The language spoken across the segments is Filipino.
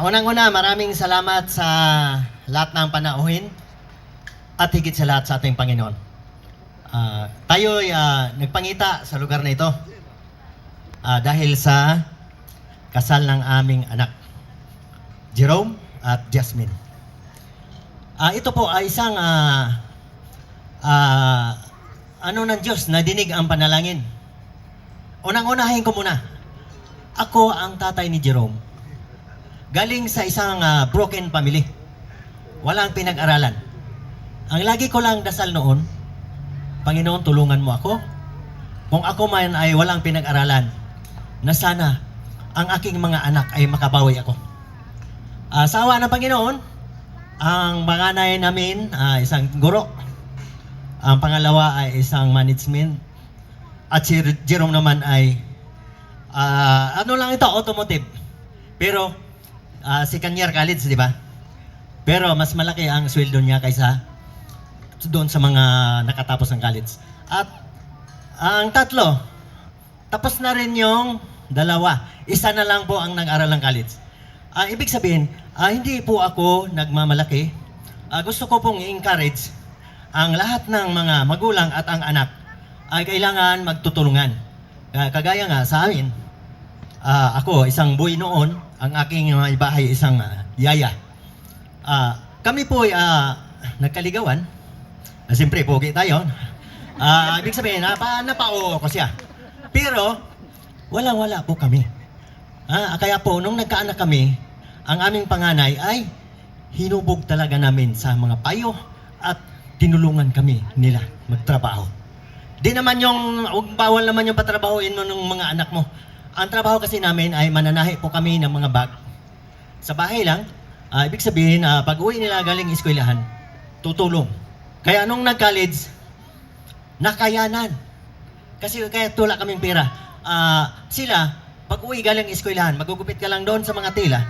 Unang-una, maraming salamat sa lahat ng panauhin at higit sa lahat sa ating Panginoon. Tayo'y nagpangita sa lugar na ito dahil sa kasal ng aming anak, Jerome at Jasmine. Ito po ay isang ng Diyos na dinig ang panalangin. Unang-unahin ko muna, ako ang tatay ni Jerome. Galing sa isang broken family. Walang pinag-aralan. Ang lagi ko lang dasal noon, Panginoon, tulungan mo ako. Kung ako man ay walang pinag-aralan, na sana ang aking mga anak ay makabawi ako. Sa awa ng Panginoon, ang panganay namin isang guro. Ang pangalawa ay isang management. At si Jerome naman ay automotive. Pero second year college, di ba? Pero mas malaki ang sweldo niya kaysa doon sa mga nakatapos ng college. At ang tatlo, tapos na rin yung dalawa. Isa na lang po ang nag-aral ng college. Ibig sabihin, hindi po ako nagmamalaki. Gusto ko pong i-encourage ang lahat ng mga magulang at ang anak ay kailangan magtutulungan. Kagaya nga sa amin, ako, isang boy noon, ang aking bahay, isang yaya. Kami po nagkaligawan. Siyempre, pogi tayo. Ibig sabihin, napao ko siya. Pero, walang-wala po kami. Kaya po, nung nagkaanak kami, ang aming panganay ay hinubog talaga namin sa mga payo at tinulungan kami nila magtrabaho. Di naman bawal naman yung patrabahoin mo ng mga anak mo. Ang trabaho kasi namin ay mananahi po kami ng mga bag. Sa bahay lang, ibig sabihin, pag uwi nila galing eskwelahan, tutulong. Kaya nung nag-college, nakayanan. Kasi kaya tula kaming pera. Sila, pag uwi galing eskwelahan, magugupit ka lang doon sa mga tila,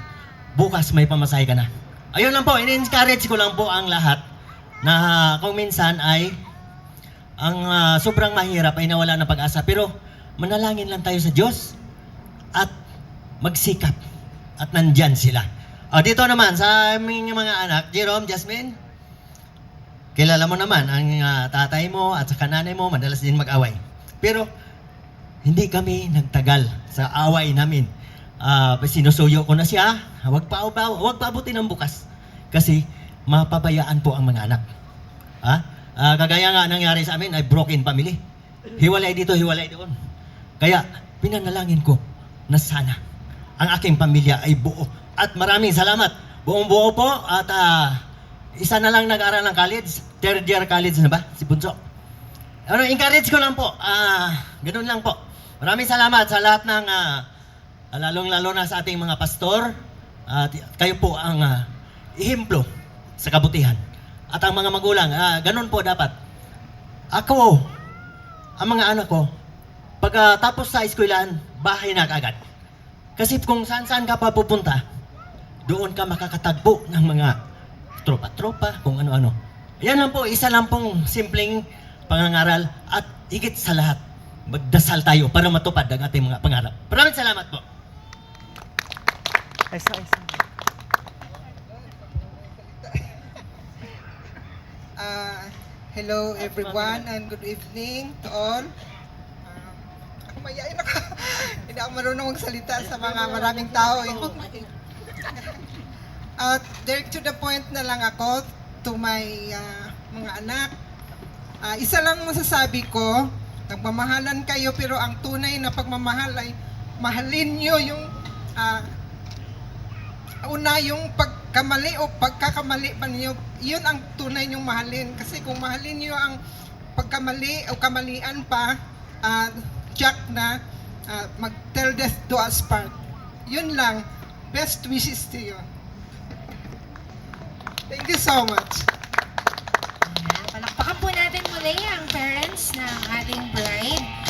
bukas may pamasahe ka na. Ayun lang po, in-encourage ko lang po ang lahat na kung minsan ay ang sobrang mahirap ay nawala ng pag-asa. Pero manalangin lang tayo sa Diyos at magsikap at nandyan sila. Dito naman sa aming mga anak, Jerome, Jasmine, kilala mo naman ang tatay mo at saka nanay mo, madalas din mag-away. Pero hindi kami nagtagal sa away namin. Sinusuyo ko na siya, huwag pa abutin ng bukas. Kasi mapabayaan po ang mga anak. Kagaya nga nangyari sa amin ay broken family. Hiwalay dito, hiwalay doon. Kaya pinanalangin ko na sana ang aking pamilya ay buo. At maraming salamat. Buong buo po at isa na lang nag-aral ng college. Third year college na ba? Si Bunso. Encourage ko lang po. Ganun lang po. Maraming salamat sa lahat ng lalong-lalo na sa ating mga pastor. Kayo po ang ihemplo sa kabutihan. At ang mga magulang, ganun po dapat. Ako, ang mga anak ko, pagkatapos sa eskwelahan, bahay na kaagad. Kasi kung saan-saan ka pa pupunta, doon ka makakatagpo ng mga tropa-tropa, kung ano-ano. Yan lang po, isa lang pong simpleng pangangaral at higit sa lahat, magdasal tayo para matupad ang ating mga pangarap. Maraming salamat po. Hello everyone and good evening to all. Ako mayayain ako. Hindi ako marunong magsalita sa mga maraming tao. Direct to the point na lang ako to my mga anak. Isa lang masasabi ko, nagmamahalan kayo pero ang tunay na pagmamahal ay mahalin nyo yung yung pagkamali o pagkakamali pa niyo, yun ang tunay niyong mahalin. Kasi kung mahalin niyo ang pagkamali o kamalian pa, Jack na mag-tell death to us part. Yun lang. Best wishes to you. Thank you so much. Palakpakan po natin muli ang parents ng ating bride.